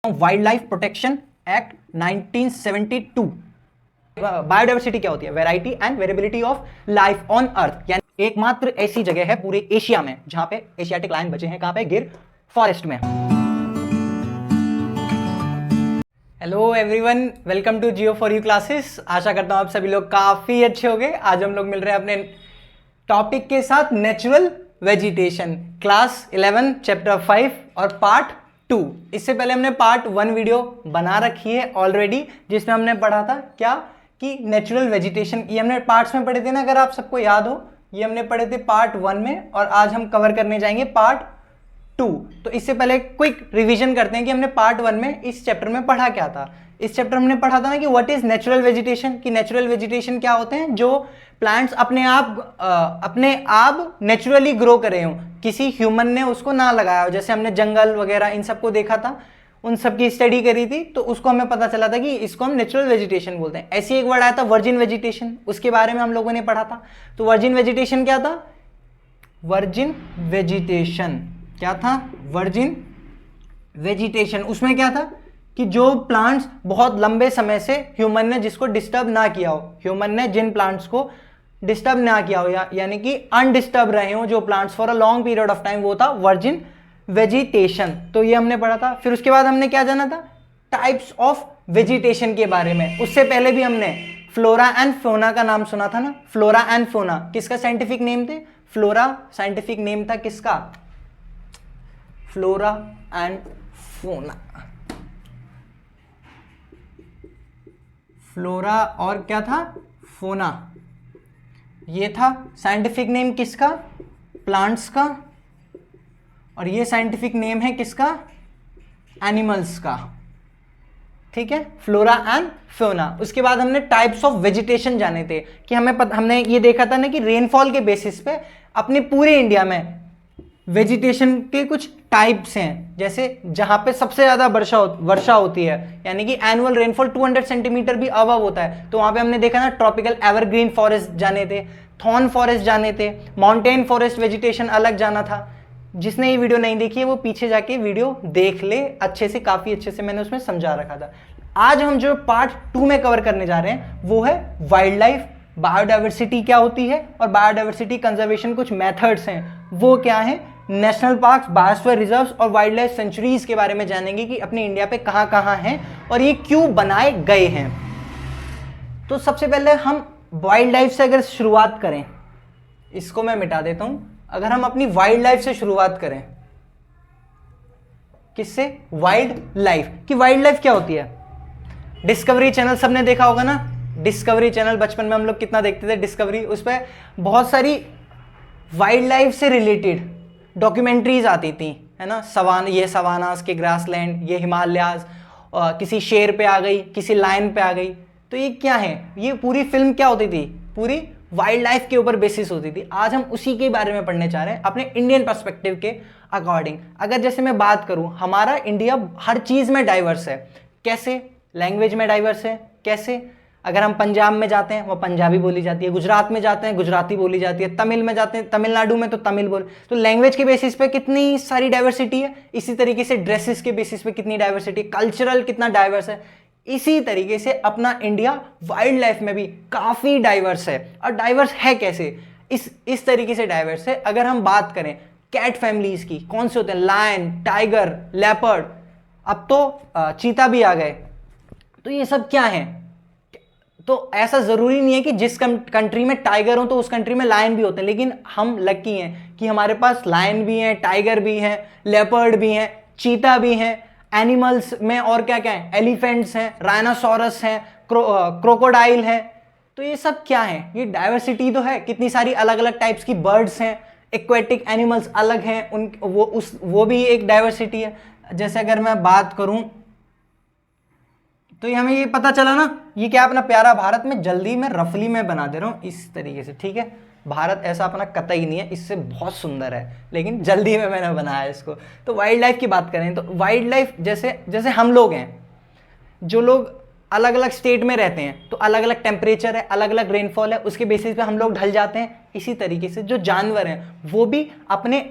Wild life protection act 1972। Biodiversity क्या होती है? Variety and variability of life on earth, यानी एकमात्र ऐसी जगह है पूरे एशिया में जहां पे एशियाटिक लायन बचे हैं। कहां पे? गिर फॉरेस्ट में। Hello everyone, welcome to Jio for you classes. आशा करता हूं आप सभी लोग काफी अच्छे होंगे। आज हम लोग मिल रहे हैं अपने टॉपिक के साथ, नेचुरल वेजिटेशन, क्लास 11 चैप्टर 5 और पार्ट 2। इससे पहले हमने पार्ट 1 वीडियो बना रखी है ऑलरेडी, जिसमें हमने पढ़ा था क्या कि नेचुरल वेजिटेशन, ये हमने पार्ट्स में पढ़े थे ना, अगर आप सबको याद हो। ये हमने पढ़े थे पार्ट 1 में और आज हम कवर करने जाएंगे पार्ट 2। तो इससे पहले क्विक रिवीजन करते हैं कि हमने पार्ट 1 में इस चैप्टर में पढ़ा क्या था। इस चैप्टर में हमने पढ़ा था ना कि व्हाट इज नेचुरल वेजिटेशन, कि नेचुरल वेजिटेशन क्या होते हैं? जो प्लांट्स अपने आप नेचुरली ग्रो करे हों, किसी ह्यूमन ने उसको ना लगाया हो। जैसे हमने जंगल वगैरह इन सबको देखा था, उन सब की स्टडी करी थी, तो उसको हमें पता चला था कि इसको हम नेचुरल वेजिटेशन बोलते हैं। ऐसे एक वर्ड आया था वर्जिन वेजिटेशन, उसके बारे में हम लोगों ने पढ़ा था। तो वर्जिन वेजिटेशन क्या था? वर्जिन वेजिटेशन क्या था? वर्जिन वेजिटेशन, उसमें क्या था कि जो प्लांट्स बहुत लंबे समय से ह्यूमन ने जिसको डिस्टर्ब ना किया हो, ह्यूमन ने जिन प्लांट्स को डिस्टर्ब ना किया हो, यानी कि अनडिस्टर्ब रहे हो जो plants for a long period of time, वो था वर्जिन वेजिटेशन। तो ये हमने पढ़ा था। फिर उसके बाद हमने क्या जाना था? टाइप्स ऑफ वेजिटेशन के बारे में। उससे पहले भी हमने फ्लोरा एंड फौना का नाम सुना था ना। फ्लोरा एंड फौना किसका साइंटिफिक नेम थे? फ्लोरा साइंटिफिक नेम था किसका? Flora and fauna. फ्लोरा और क्या था? फौना। ये था साइंटिफिक नेम किसका? प्लांट्स का। और ये साइंटिफिक नेम है किसका? एनिमल्स का। ठीक है, फ्लोरा एंड फौना। उसके बाद हमने टाइप्स ऑफ वेजिटेशन जाने थे कि हमने ये देखा था ना कि रेनफॉल के बेसिस पे अपने पूरे इंडिया में वेजिटेशन के कुछ टाइप्स हैं। जैसे जहां पे सबसे ज्यादा वर्षा होती है, यानी कि एनुअल रेनफॉल 200 सेंटीमीटर भी अबव होता है, तो वहां पे हमने देखा ना ट्रॉपिकल एवरग्रीन फॉरेस्ट जाने थे, थॉर्न फॉरेस्ट जाने थे, माउंटेन फॉरेस्ट वेजिटेशन अलग जाना था। जिसने ये वीडियो नहीं देखी है वो पीछे जाके वीडियो देख ले अच्छे से, काफी अच्छे से मैंने उसमें समझा रखा था। आज हम जो पार्ट 2 में कवर करने जा रहे हैं वो है वाइल्ड लाइफ, बायोडाइवर्सिटी क्या होती है और बायोडाइवर्सिटी कंजर्वेशन कुछ मेथड्स हैं वो क्या है, नेशनल पार्क्स, बायोस्फीयर रिजर्व्स और वाइल्ड लाइफ सेंचुरीज के बारे में जानेंगे कि अपने इंडिया पे कहां कहां हैं और ये क्यों बनाए गए हैं। तो सबसे पहले हम वाइल्ड लाइफ से अगर शुरुआत करें, इसको मैं मिटा देता हूं। अगर हम अपनी वाइल्ड लाइफ से शुरुआत करें, किससे? Wild life. कि वाइल्ड लाइफ क्या होती है? डिस्कवरी चैनल सबने देखा होगा ना। डिस्कवरी चैनल बचपन में हम लोग कितना देखते थे डिस्कवरी। उस पर बहुत सारी वाइल्ड लाइफ से रिलेटेड डॉक्यूमेंट्रीज आती थी, है ना। ये सवानास के ग्रासलैंड, ये हिमालयाज, किसी शेर पे आ गई, किसी लायन पे आ गई। तो ये क्या है? ये पूरी फिल्म क्या होती थी? पूरी वाइल्ड लाइफ के ऊपर बेसिस होती थी। आज हम उसी के बारे में पढ़ने चाह रहे हैं अपने इंडियन पर्सपेक्टिव के अकॉर्डिंग। अगर जैसे मैं बात करूं, हमारा इंडिया हर चीज में डाइवर्स है। कैसे? लैंग्वेज में डाइवर्स है। कैसे? अगर हम पंजाब में जाते हैं वो पंजाबी बोली जाती है, गुजरात में जाते हैं गुजराती बोली जाती है, तमिल में जाते हैं तमिलनाडु में तो तमिल बोल। तो लैंग्वेज के बेसिस पे कितनी सारी डाइवर्सिटी है। इसी तरीके से ड्रेसेस के बेसिस पे कितनी डाइवर्सिटी, कल्चरल कितना डाइवर्स है। इसी तरीके से अपना इंडिया वाइल्ड लाइफ में भी काफी डाइवर्स है। और डाइवर्स है कैसे? इस तरीके से डाइवर्स है। अगर हम बात करें कैट फैमिलीज की, कौन से होते हैं? लायन, टाइगर, लेपर्ड, अब तो चीता भी आ गए। तो ये सब क्या है? तो ऐसा जरूरी नहीं है कि जिस कंट्री में टाइगर हो तो उस कंट्री में लायन भी होते हैं, लेकिन हम लकी हैं कि हमारे पास लायन भी हैं, टाइगर भी हैं, लेपर्ड भी हैं, चीता भी हैं। एनिमल्स में और क्या क्या है? एलिफेंट्स हैं, राइनोसोरस हैं, क्रोकोडाइल हैं। तो ये सब क्या है? ये डाइवर्सिटी तो है। कितनी सारी अलग अलग टाइप्स की बर्ड्स हैं, एक्वेटिक एनिमल्स अलग हैं, वो भी एक डाइवर्सिटी है। जैसे अगर मैं बात करूं तो हमें ये पता चला ना, ये क्या अपना प्यारा भारत में, जल्दी में रफली में बना दे रहा हूं इस तरीके से, ठीक है। भारत ऐसा अपना कतई नहीं है, इससे बहुत सुंदर है, लेकिन जल्दी में मैंने बनाया इसको। तो वाइल्ड लाइफ की बात करें तो वाइल्ड लाइफ जैसे हम लोग हैं, जो लोग अलग अलग स्टेट में रहते हैं तो अलग अलग टेम्परेचर है, अलग अलग रेनफॉल है, उसके बेसिस पे हम लोग ढल जाते हैं। इसी तरीके से जो जानवर हैं वो भी अपने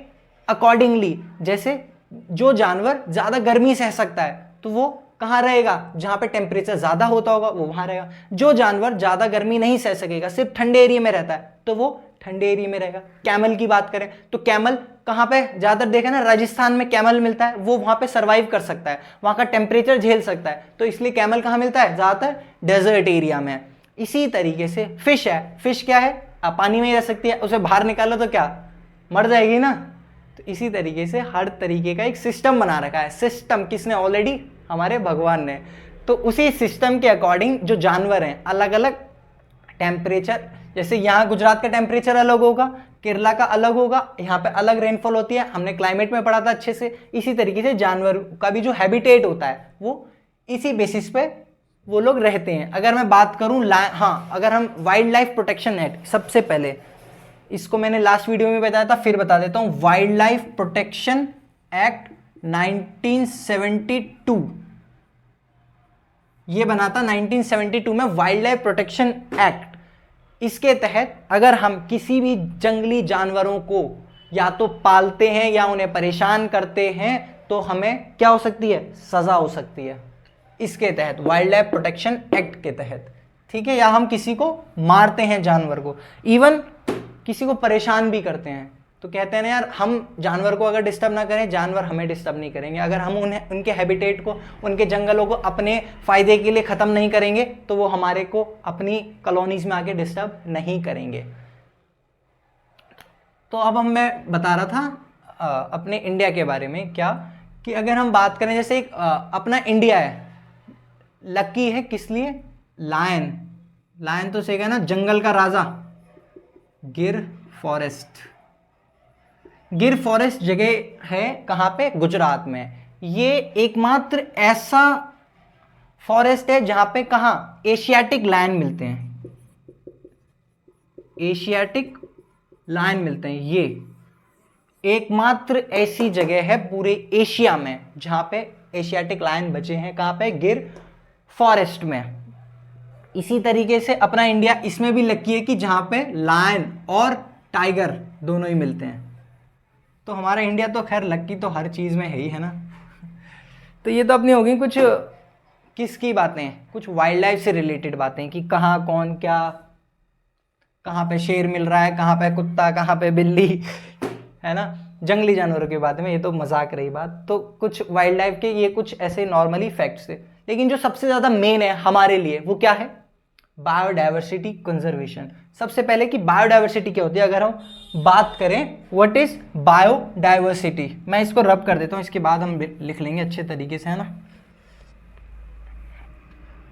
अकॉर्डिंगली, जैसे जो जानवर ज़्यादा गर्मी सह सकता है तो वो कहाँ रहेगा, जहाँ पे टेम्परेचर ज़्यादा होता होगा वो वहाँ रहेगा। जो जानवर ज़्यादा गर्मी नहीं सह सकेगा, सिर्फ ठंडे एरिया में रहता है, तो वो ठंडे एरिया में रहेगा। कैमल की बात करें तो कैमल कहाँ पे ज़्यादातर देखा ना, राजस्थान में कैमल मिलता है, वो वहाँ पे सर्वाइव कर सकता है, वहाँ का टेम्परेचर झेल सकता है, तो इसलिए कैमल कहाँ मिलता है, ज़्यादातर डेजर्ट एरिया में। इसी तरीके से फिश है, फिश क्या है, पानी में ही रह सकती है, उसे बाहर निकालो तो क्या मर जाएगी ना। तो इसी तरीके से हर तरीके का एक सिस्टम बना रखा है। सिस्टम किसने, ऑलरेडी हमारे भगवान ने। तो उसी सिस्टम के अकॉर्डिंग जो जानवर हैं अलग अलग टेम्परेचर, जैसे यहाँ गुजरात का टेम्परेचर अलग होगा, केरला का अलग होगा, यहाँ पे अलग रेनफॉल होती है, हमने क्लाइमेट में पढ़ा था अच्छे से। इसी तरीके से जानवर का भी जो हैबिटेट होता है वो इसी बेसिस पे वो लोग रहते हैं। अगर मैं बात करूँ हाँ, अगर हम वाइल्ड लाइफ प्रोटेक्शन एक्ट, सबसे पहले इसको मैंने लास्ट वीडियो में बताया था, फिर बता देता हूँ। वाइल्ड लाइफ प्रोटेक्शन एक्ट 1972 ये बना था 1972 में, वाइल्ड लाइफ प्रोटेक्शन एक्ट। इसके तहत अगर हम किसी भी जंगली जानवरों को या तो पालते हैं या उन्हें परेशान करते हैं तो हमें क्या हो सकती है, सजा हो सकती है इसके तहत, वाइल्ड लाइफ प्रोटेक्शन एक्ट के तहत, ठीक है। या हम किसी को मारते हैं जानवर को, इवन किसी को परेशान भी करते हैं, तो कहते हैं ना यार, हम जानवर को अगर डिस्टर्ब ना करें, जानवर हमें डिस्टर्ब नहीं करेंगे। अगर हम उन्हें, उनके हैबिटेट को, उनके जंगलों को अपने फायदे के लिए ख़त्म नहीं करेंगे तो वो हमारे को अपनी कॉलोनीज में आके डिस्टर्ब नहीं करेंगे। तो अब मैं बता रहा था अपने इंडिया के बारे में, क्या कि अगर हम बात करें, जैसे एक अपना इंडिया है, लकी है किस लिए, लायन, लायन तो सही है ना, जंगल का राजा। गिर फॉरेस्ट, गिर फॉरेस्ट जगह है कहाँ पे, गुजरात में। ये एकमात्र ऐसा फॉरेस्ट है जहां पे कहाँ एशियाटिक लायन मिलते हैं, एशियाटिक लायन मिलते हैं। ये एकमात्र ऐसी जगह है पूरे एशिया में जहां पे एशियाटिक लायन बचे हैं, कहां पे, गिर फॉरेस्ट में। इसी तरीके से अपना इंडिया इसमें भी लकी है कि जहां पे लायन और टाइगर दोनों ही मिलते हैं। तो हमारा इंडिया तो खैर लकी तो हर चीज़ में है ही, है ना। तो ये तो अपनी होगी कुछ किसकी बातें, कुछ वाइल्ड लाइफ से रिलेटेड बातें कि कहाँ कौन क्या, कहाँ पे शेर मिल रहा है, कहाँ पे कुत्ता, कहाँ पे बिल्ली, है ना, जंगली जानवरों के बारे में। ये तो मजाक रही बात। तो कुछ वाइल्ड लाइफ के ये कुछ ऐसे नॉर्मली फैक्ट्स थे, लेकिन जो सबसे ज़्यादा मेन है हमारे लिए वो क्या है, बायोडाइवर्सिटी कंजर्वेशन। सबसे पहले कि बायोडाइवर्सिटी क्या होती है, अगर हम बात करें व्हाट इज बायोडाइवर्सिटी, मैं इसको रब कर देता हूं, इसके बाद हम लिख लेंगे अच्छे तरीके से, है ना।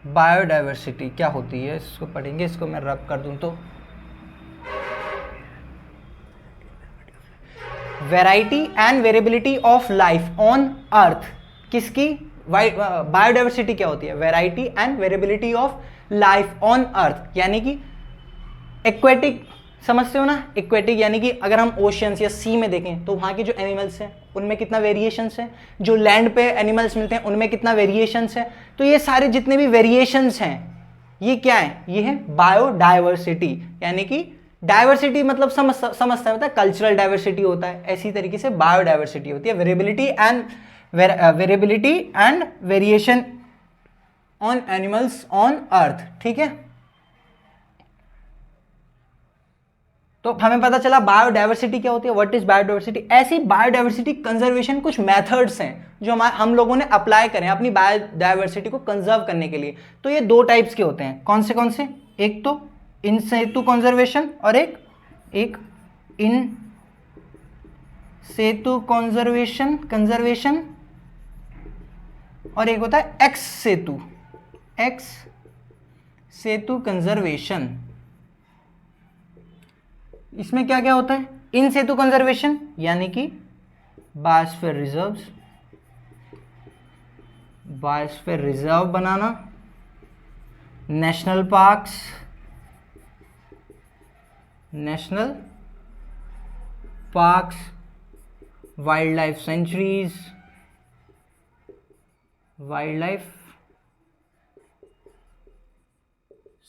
बायोडाइवर्सिटी क्या होती है, इसको पढ़ेंगे, इसको मैं रब कर दूं तो variety and variability of life on earth. किसकी, बायोडाइवर्सिटी क्या होती है, variety and variability of life on earth, यानी कि एक्वेटिक, समझते हो ना, एक्वेटिक यानी कि अगर हम ओशियंस या सी में देखें तो वहाँ के जो एनिमल्स हैं उनमें कितना वेरिएशंस है, जो लैंड पे एनिमल्स मिलते हैं उनमें कितना वेरिएशंस है। तो ये सारे जितने भी वेरिएशंस हैं ये क्या है, ये है बायोडाइवर्सिटी। यानी कि डाइवर्सिटी मतलब समझता है, कल्चरल डाइवर्सिटी होता है, ऐसी तरीके से बायोडाइवर्सिटी होती है, variability and variation on animals on earth, ठीक है। तो हमें पता चला बायोडाइवर्सिटी क्या होती है, व्हाट इज बायोडाइवर्सिटी। ऐसी बायोडाइवर्सिटी कंजर्वेशन कुछ मेथड्स हैं जो हम लोगों ने अप्लाई करें अपनी बायोडाइवर्सिटी को कंजर्व करने के लिए। तो ये दो टाइप्स के होते हैं, कौन से, एक तो इन सेतु कंजर्वेशन और एक इन सेतु कंजर्वेशन और एक होता है एक्स सेतु कंजर्वेशन। इसमें क्या क्या होता है, इन सेतु कंजर्वेशन यानी कि बायोस्फीयर रिजर्व बनाना, national parks, wildlife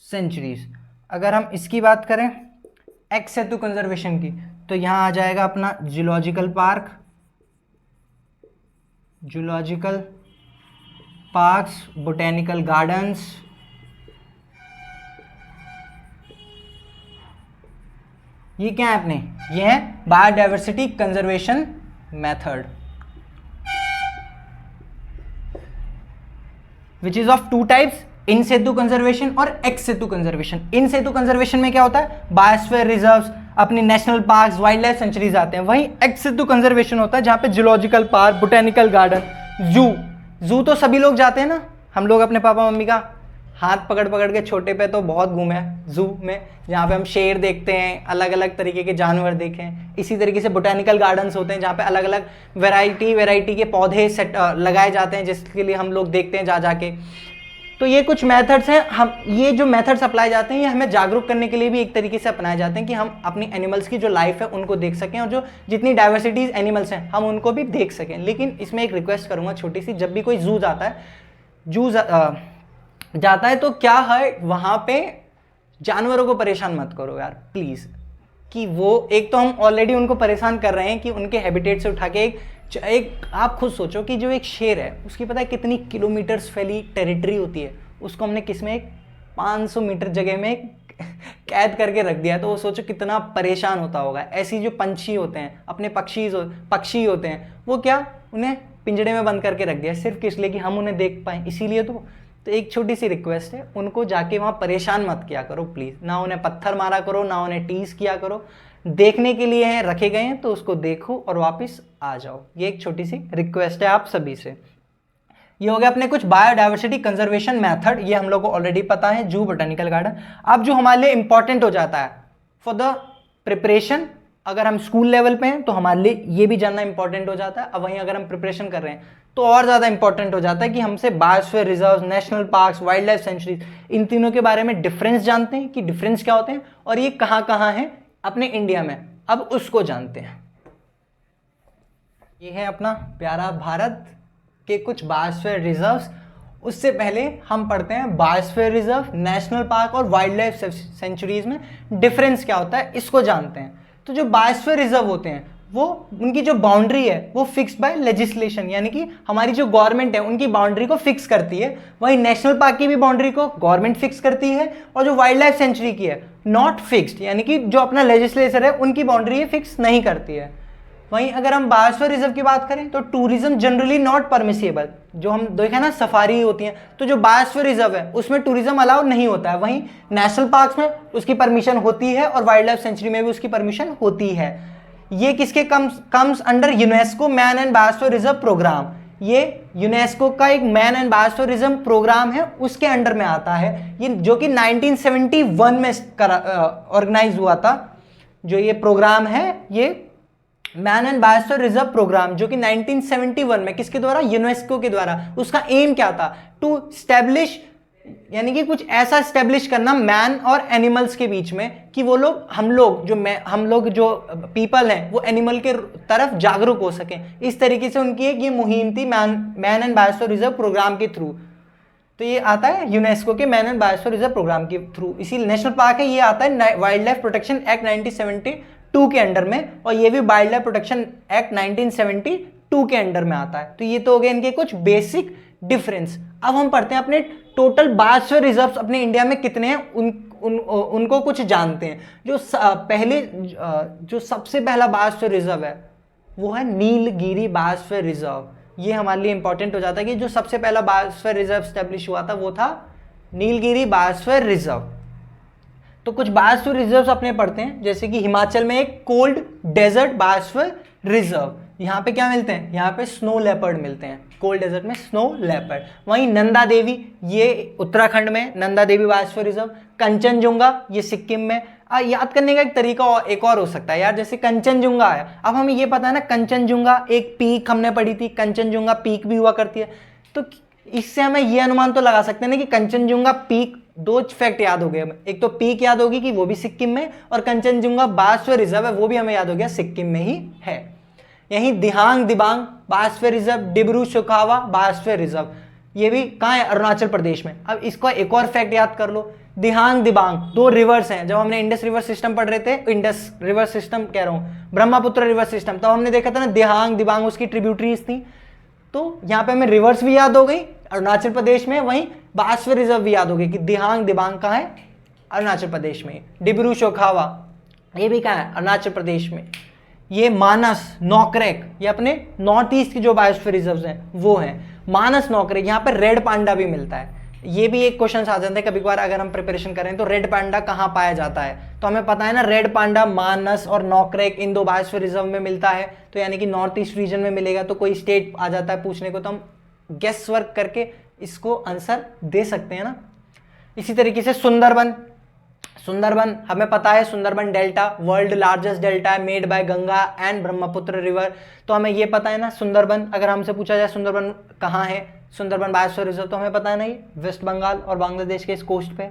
sanctuaries. अगर हम इसकी बात करें एक्स सेतु कंजर्वेशन की, तो यहाँ आ जाएगा अपना जूलॉजिकल पार्क्स, बोटेनिकल गार्डन्स, ये क्या है अपने, ये है biodiversity conservation method which is of two types, in Setu conservation और एक्स सेतु कंजर्वेशन। इन सेतु कंजर्वेशन में क्या होता है, बायोस्फीयर रिजर्व्स, अपने national parks, wildlife centuries आते हैं। वहीं एक्स सेतु कंजर्वेशन होता है जहां पे जूलॉजिकल पार्क, बोटेनिकल गार्डन, जू तो सभी लोग जाते हैं ना, हम लोग अपने पापा मम्मी का हाथ पकड़ पकड़ के छोटे पे तो बहुत घूमे हैं जू में, जहाँ पे हम शेर देखते हैं, अलग अलग तरीके के जानवर देखे हैं। इसी तरीके से बोटेनिकल गार्डन्स होते हैं जहाँ पे अलग अलग वैरायटी के पौधे लगाए जाते हैं, जिसके लिए हम लोग देखते हैं जा जाके। तो ये कुछ मेथड्स हैं, हम ये जो मेथड्स अप्लाई जाते हैं ये हमें जागरूक करने के लिए भी एक तरीके से अपनाए जाते हैं कि हम अपनी एनिमल्स की जो लाइफ है उनको देख सकें, और जो जितनी डाइवर्सिटीज एनिमल्स हैं हम उनको भी देख सकें। लेकिन इसमें एक रिक्वेस्ट करूँगा छोटी सी, जब भी कोई जू जाता है, जाता है तो क्या है, वहाँ पे जानवरों को परेशान मत करो यार प्लीज़। कि वो एक तो हम ऑलरेडी उनको परेशान कर रहे हैं कि उनके हैबिटेट से उठा के एक आप खुद सोचो कि जो एक शेर है उसकी पता है कितनी किलोमीटर्स फैली टेरिटरी होती है, उसको हमने किसमें एक 500 मीटर जगह में कैद करके रख दिया है, तो वो सोचो कितना परेशान होता होगा। ऐसी जो पंछी होते हैं, अपने पक्षी होते हैं, वो क्या उन्हें पिंजड़े में बंद करके रख दिया सिर्फ किस लिए कि हम उन्हें देख पाएँ, इसीलिए। तो एक छोटी सी रिक्वेस्ट है, उनको जाके वहाँ परेशान मत किया करो प्लीज़, ना उन्हें पत्थर मारा करो, ना उन्हें टीज किया करो। देखने के लिए हैं, रखे गए हैं तो उसको देखो और वापस आ जाओ। ये एक छोटी सी रिक्वेस्ट है आप सभी से। ये हो गया अपने कुछ बायोडाइवर्सिटी कंजर्वेशन मेथड, ये हम लोग को ऑलरेडी पता है, जू, बोटेनिकल गार्डन। अब जो हमारे लिए इंपॉर्टेंट हो जाता है फॉर द प्रिपरेशन, अगर हम स्कूल लेवल पे हैं तो हमारे लिए ये भी जानना इंपॉर्टेंट हो जाता है। अब वहीं अगर हम प्रिपरेशन कर रहे हैं तो और ज़्यादा इंपॉर्टेंट हो जाता है कि हमसे biosphere reserve, national parks, wildlife sanctuaries, इन तीनों के बारे में डिफरेंस जानते हैं कि डिफरेंस क्या होते हैं और ये कहाँ कहाँ हैं अपने इंडिया में। अब उसको जानते हैं। ये है अपना प्यारा भारत के कुछ बायोस्फीयर रिजर्व्स। उससे पहले हम पढ़ते हैं बायोस्फीयर रिजर्व, नेशनल पार्क और वाइल्ड लाइफ सेंचुरीज में डिफरेंस क्या होता है, इसको जानते हैं। तो जो बायोस्फीयर रिजर्व होते हैं वो उनकी जो बाउंड्री है वो फिक्स बाय लेजिस्लेशन, यानी कि हमारी जो गवर्नमेंट है उनकी बाउंड्री को फिक्स करती है। वहीं नेशनल पार्क की भी बाउंड्री को गवर्नमेंट फिक्स करती है, और जो वाइल्ड लाइफ सेंचुरी की है नॉट फिक्स्ड, यानी कि जो अपना लेजिस्लेचर है उनकी बाउंड्री फिक्स नहीं करती है। वहीं अगर हम बायोस्फीयर रिजर्व की बात करें तो टूरिज्म जनरली नॉट परमिसेबल, जो हम देखें ना सफारी होती है, तो जो बायोस्फीयर रिजर्व है उसमें टूरिज्म अलाउ नहीं होता है। वहीं नेशनल पार्क्स में उसकी परमिशन होती है और वाइल्ड लाइफ सेंचुरी में भी उसकी परमिशन होती है। ये किसके comes under UNESCO man and biosphere reserve programme. ये यूनेस्को का एक man and biosphere reserve programme है, उसके अंडर में आता है ये, जो कि 1971 में ऑर्गेनाइज हुआ था। जो ये प्रोग्राम है ये man and biosphere reserve programme, जो कि 1971 में किसके द्वारा, यूनेस्को के द्वारा। उसका एम क्या था, टू स्टैब्लिश, यानी कि कुछ ऐसा स्टैब्लिश करना मैन और एनिमल्स के बीच में कि वो लोग हम लोग जो पीपल हैं वो एनिमल के तरफ जागरूक हो सकें। इस तरीके से उनकी एक ये मुहिम थी man and biosphere reserve programme के थ्रू। तो ये आता है यूनेस्को के man and biosphere reserve programme के थ्रू। इसी नेशनल पार्क है, ये आता है वाइल्ड लाइफ प्रोटेक्शन एक्ट 1972 के अंडर में, और ये भी वाइल्ड लाइफ प्रोटेक्शन एक्ट 1972 के अंडर में आता है। तो ये तो हो गए इनके कुछ बेसिक डिफरेंस। अब हम पढ़ते हैं अपने टोटल बायोस्फीयर रिजर्व्स अपने इंडिया में कितने हैं, उनको कुछ जानते हैं। जो सबसे पहला बायोस्फीयर रिजर्व है वो है नीलगिरी बायोस्फीयर रिजर्व। ये हमारे लिए इंपॉर्टेंट हो जाता है कि जो सबसे पहला बायोस्फीयर रिजर्व स्टैब्लिश हुआ था वो था नीलगिरी बायोस्फीयर रिजर्व। तो कुछ बायोस्फीयर रिजर्व्स अपने पढ़ते हैं, जैसे कि हिमाचल में एक कोल्ड डेजर्ट बायोस्फीयर रिजर्व। यहाँ पे क्या मिलते हैं, यहाँ पे स्नो लेपर्ड मिलते हैं, कोल्ड डेजर्ट में स्नो लेपर्ड। वहीं नंदा देवी, ये उत्तराखंड में नंदा देवी बायोस्फीयर रिजर्व। कंचनजुंगा, ये सिक्किम में। याद करने का एक तरीका एक और हो सकता है यार, जैसे कंचनजुंगा है, अब हमें ये पता है ना कंचनजुंगा एक पीक हमने पढ़ी थी, कंचनजुंगा पीक भी हुआ करती है। तो इससे हमें ये अनुमान तो लगा सकते हैं ना कि कंचनजुंगा पीक, दो फैक्ट याद हो गए हमें, एक तो पीक याद होगी कि वो भी सिक्किम में, और कंचनजुंगा बायोस्फीयर रिजर्व है वो भी हमें याद हो गया सिक्किम में ही है। यहीं Dihang Dibang biosphere reserve, Dibru Saikhowa biosphere reserve, ये भी कहाँ है, अरुणाचल प्रदेश में। अब इसका एक और फैक्ट याद कर लो, दिहांग दिबांग दो रिवर्स हैं। जब हमने इंडस रिवर सिस्टम पढ़ रहे थे, इंडस रिवर सिस्टम कह रहा हूँ, ब्रह्मपुत्र रिवर सिस्टम, तब हमने देखा था ना दिहांग दिबांग उसकी ट्रिब्यूटरीज थी। तो यहाँ पे हमें रिवर्स भी याद हो गई अरुणाचल प्रदेश में, वहीं बायोस्फीयर रिजर्व भी याद हो गई कि दिहांग दिबांग कहाँ है, अरुणाचल प्रदेश में। डिब्रू सोखावा ये भी कहाँ है, अरुणाचल प्रदेश में। ये मानस नौकरेक ये अपने नॉर्थ ईस्ट की जो बायोस्फीयर रिजर्व्स हैं वो हैं। मानस नौकरेक, यहाँ पर रेड पांडा भी मिलता है। ये भी एक क्वेश्चन आ जाता है कभी कभार अगर हम प्रिपरेशन करें तो, रेड पांडा कहाँ पाया जाता है, तो हमें पता है ना रेड पांडा मानस और नौकरेक इन 2 बायोस्फीयर रिजर्व में मिलता है, तो यानी कि नॉर्थ ईस्ट रीजन में मिलेगा। तो कोई स्टेट आ जाता है पूछने को तो हम गेस वर्क करके इसको आंसर दे सकते हैं ना। इसी तरीके से सुंदरबन, सुंदरबन हमें पता है Sundarban delta world largest delta है made by Ganga and Brahmaputra river, तो हमें ये पता है ना सुंदरबन। अगर हमसे पूछा जाए सुंदरबन कहाँ है, सुंदरबन बायोस्फीयर रिजर्व, तो हमें पता है ना ये वेस्ट बंगाल और बांग्लादेश के इस कोस्ट पे।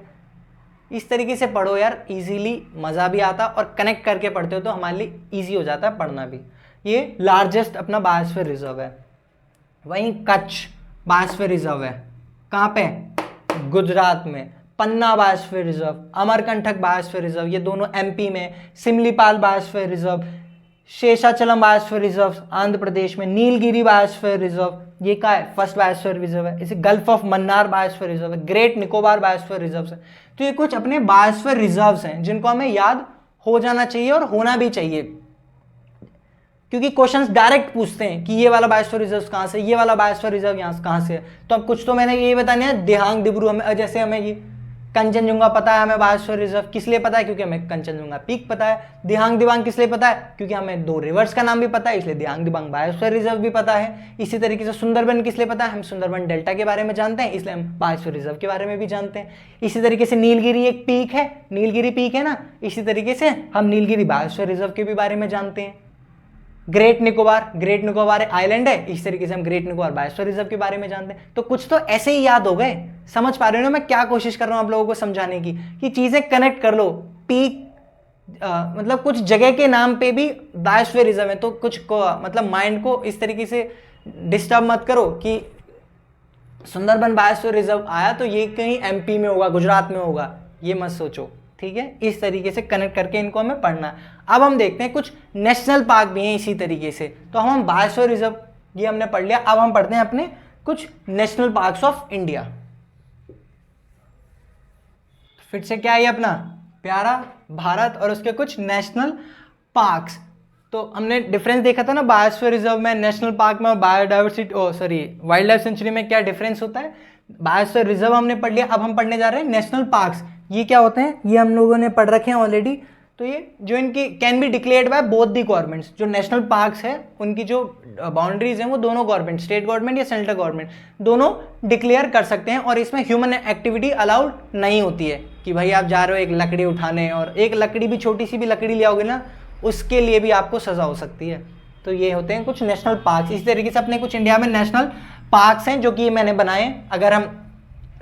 इस तरीके से पढ़ो यार, इजीली मज़ा भी आता और कनेक्ट करके पढ़ते हो तो हमारे लिए ईजी हो जाता है पढ़ना भी। ये लार्जेस्ट अपना बायोस्फीयर रिजर्व है। वहीं कच्छ बायोस्फीयर रिजर्व है कहाँ पे, गुजरात में। Panna biosphere reserve, Amarkantak biosphere reserve ये दोनों एमपी में। Similipal biosphere reserve, Seshachalam biosphere reserve Andhra Pradesh में। नीलगिरी बायोस्फीयर रिजर्व ये का है, फर्स्ट बायोस्फीयर रिजर्व है। इसे gulf of Mannar biosphere reserve है। ग्रेट निकोबार बायोस्फीयर रिजर्व है। तो ये कुछ अपने बायोस्फीयर रिजर्व्स हैं जिनको हमें याद हो जाना चाहिए और होना भी चाहिए, क्योंकि क्वेश्चंस डायरेक्ट पूछते हैं कि ये वाला बायोस्फीयर रिजर्व कहाँ से, ये वाला बायोस्फीयर रिजर्व यहाँ कहाँ से है। तो अब कुछ तो मैंने ये बताने हैं, दिहांग दिब्रू हमें, जैसे हमें ये कंचनजुंगा पता है हमें बायोस्फीयर रिजर्व किस लिए पता है, क्योंकि हमें कंचनजुंगा पीक पता है। दिहांग दिबांग किस लिए पता है, क्योंकि हमें 2 रिवर्स का नाम भी पता है, इसलिए दिहांग दिबांग बायोस्फीयर रिजर्व भी पता है। इसी तरीके से सुंदरबन किस लिए पता है, हम सुंदरबन डेल्टा के बारे में जानते हैं, इसलिए हम बायोस्फीयर रिजर्व के बारे में भी जानते हैं। इसी तरीके से नीलगिरी एक पीक है, नीलगिरी पीक है ना, इसी तरीके से हम नीलगिरी बायोस्फीयर रिजर्व के भी बारे में जानते हैं। ग्रेट निकोबार आइलैंड है, इस तरीके से हम ग्रेट निकोबार बायोस्फीयर रिजर्व के बारे में जानते हैं। तो कुछ तो ऐसे ही याद हो गए। समझ पा रहे हो ना मैं क्या कोशिश कर रहा हूं आप लोगों को समझाने की, कि चीजें कनेक्ट कर लो। पीक मतलब कुछ जगह के नाम पे भी बायोस्फीयर रिजर्व है, तो कुछ मतलब माइंड को इस तरीके से डिस्टर्ब मत करो कि सुंदरबन बायोस्फीयर रिजर्व आया तो ये कहीं एमपी में होगा, गुजरात में होगा, ये मत सोचो। ठीक है, इस तरीके से कनेक्ट करके इनको हमें पढ़ना है। अब हम देखते हैं कुछ नेशनल पार्क भी हैं इसी तरीके से। तो हम बायोस्फीयर रिजर्व ये हमने पढ़ लिया, अब हम पढ़ते हैं अपने कुछ नेशनल पार्क्स ऑफ इंडिया। फिर से क्या है अपना प्यारा भारत और उसके कुछ नेशनल पार्क्स। तो हमने डिफरेंस देखा था ना बायोस्फीयर रिजर्व में, नेशनल पार्क में और बायोडाइवर्सिटी वाइल्ड लाइफ सेंचुरी में क्या डिफरेंस होता है। बायोस्फीयर रिजर्व हमने पढ़ लिया, अब हम पढ़ने जा रहे हैं नेशनल पार्क्स। ये क्या होते हैं, ये हम लोगों ने पढ़ रखे हैं ऑलरेडी। तो ये जो इनकी can be declared by both the governments, जो नेशनल पार्क्स है उनकी जो बाउंड्रीज हैं वो दोनों गवर्नमेंट, स्टेट गवर्नमेंट या सेंट्रल गवर्नमेंट दोनों डिक्लेयर कर सकते हैं। और इसमें ह्यूमन एक्टिविटी अलाउड नहीं होती है कि भाई आप जा रहे हो एक लकड़ी उठाने और एक लकड़ी भी छोटी सी भी लकड़ी ले आओगे ना, उसके लिए भी आपको सजा हो सकती है। तो ये होते हैं कुछ नेशनल पार्क्स। इसी तरीके से अपने कुछ इंडिया में नेशनल पार्क्स हैं जो कि मैंने बनाए। अगर हम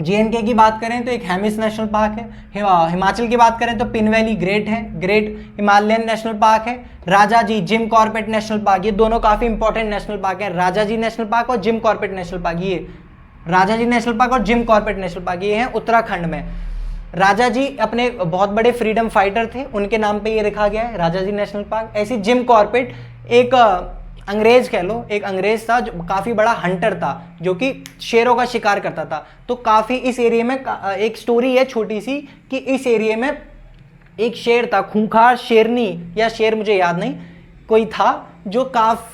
JNK की बात करें तो एक हेमिस नेशनल पार्क है। हिमाचल की बात करें तो पिन वैली ग्रेट है, ग्रेट हिमालयन नेशनल पार्क है। Rajaji, Jim Corbett national park, ये दोनों काफ़ी इंपॉर्टेंट नेशनल पार्क हैं। राजाजी नेशनल पार्क और जिम कॉर्बेट नेशनल पार्क, ये राजाजी नेशनल पार्क और जिम कॉर्बेट नेशनल पार्क ये हैं उत्तराखंड में। राजाजी अपने बहुत बड़े फ्रीडम फाइटर थे, उनके नाम पे ये रखा गया है राजाजी नेशनल पार्क। ऐसी जिम कॉर्बेट एक अंग्रेज कह लो, एक अंग्रेज था जो काफ़ी बड़ा हंटर था, जो कि शेरों का शिकार करता था। तो काफ़ी इस एरिया में एक स्टोरी है छोटी सी कि इस एरिया में एक शेर था, खूंखार शेरनी या शेर मुझे याद नहीं, कोई था जो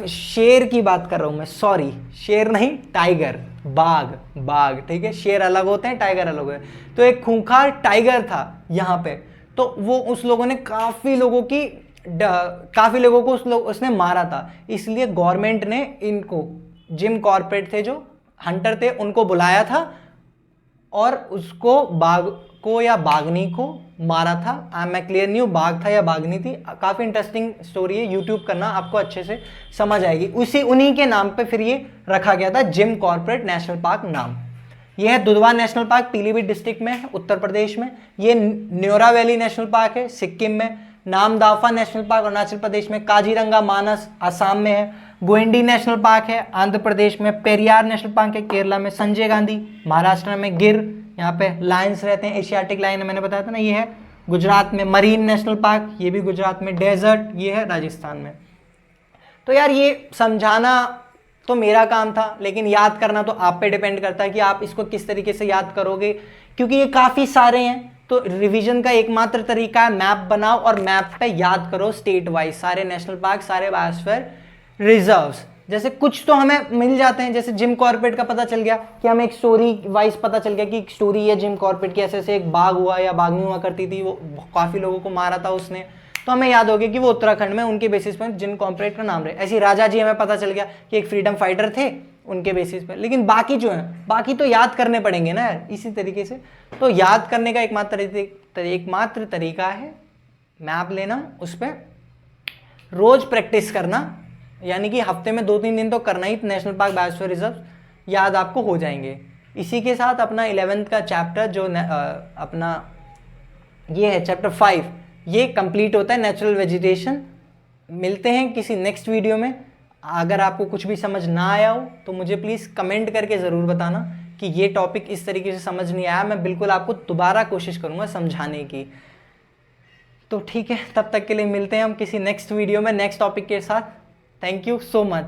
शेर की बात कर रहा हूँ मैं, सॉरी शेर नहीं टाइगर, बाघ ठीक है, शेर अलग होते हैं टाइगर अलग होते हैं। तो एक खूंखार टाइगर था यहाँ पे, तो वो उस लोगों ने काफ़ी लोगों को उसने मारा था। इसलिए गवर्नमेंट ने इनको, जिम कॉर्बेट थे जो हंटर थे, उनको बुलाया था और उसको बाघ को या बाघनी को मारा था। मैं क्लियर नहीं हूँ बाघ था या बाघनी थी, काफ़ी इंटरेस्टिंग स्टोरी है, यूट्यूब करना आपको अच्छे से समझ आएगी। उन्हीं के नाम पे फिर ये रखा गया था जिम कॉर्बेट नेशनल पार्क नाम। यह है Dudhwa national park, Pilibhit district में है उत्तर प्रदेश में। ये न्योरा वैली नेशनल पार्क है सिक्किम में। नामदाफा नेशनल पार्क अरुणाचल प्रदेश में। काजीरंगा मानस आसाम में है। गुएंडी नेशनल पार्क है आंध्र प्रदेश में। पेरियार नेशनल पार्क है केरला में। संजय गांधी महाराष्ट्र में। गिर, यहाँ पे लायंस रहते हैं, एशियाटिक लायन मैंने बताया था ना, ये है गुजरात में। मरीन नेशनल पार्क, ये भी गुजरात में। डेजर्ट, ये है राजस्थान में। तो यार ये समझाना तो मेरा काम था, लेकिन याद करना तो आप पे डिपेंड करता है कि आप इसको किस तरीके से याद करोगे, क्योंकि ये काफ़ी सारे हैं। तो रिवीजन का एकमात्र तरीका है मैप बनाओ और मैप पे याद करो स्टेट वाइज सारे नेशनल पार्क, सारे बायोस्फीयर रिजर्व्स। जैसे कुछ तो हमें मिल जाते हैं, जैसे जिम कॉर्बेट का पता चल गया कि हमें एक स्टोरी वाइज पता चल गया कि एक स्टोरी है जिम कॉर्बेट की, ऐसे ऐसे एक बाघ हुआ या बाघनी हुआ करती थी, वो काफ़ी लोगों को मारा था उसने, तो हमें याद हो गया कि वो उत्तराखंड में उनके बेसिस पर जिम कॉर्बेट का नाम रहे। ऐसे राजा जी हमें पता चल गया कि एक फ्रीडम फाइटर थे उनके बेसिस पर। लेकिन बाकी जो है बाकी तो याद करने पड़ेंगे ना यार, इसी तरीके से। तो याद करने का एकमात्र तरीका है मैप लेना, उस पर रोज प्रैक्टिस करना, यानी कि हफ्ते में 2-3 दिन तो करना ही। नेशनल पार्क, बायोस्फीयर रिजर्व याद आपको हो जाएंगे। इसी के साथ अपना 11th का चैप्टर जो अपना ये है चैप्टर 5, ये कंप्लीट होता है, नेचुरल वेजिटेशन। मिलते हैं किसी नेक्स्ट वीडियो में। अगर आपको कुछ भी समझ ना आया हो तो मुझे प्लीज़ कमेंट करके ज़रूर बताना कि ये टॉपिक इस तरीके से समझ नहीं आया। मैं बिल्कुल आपको दोबारा कोशिश करूँगा समझाने की। तो ठीक है, तब तक के लिए मिलते हैं हम किसी नेक्स्ट वीडियो में नेक्स्ट टॉपिक के साथ। Thank you so much.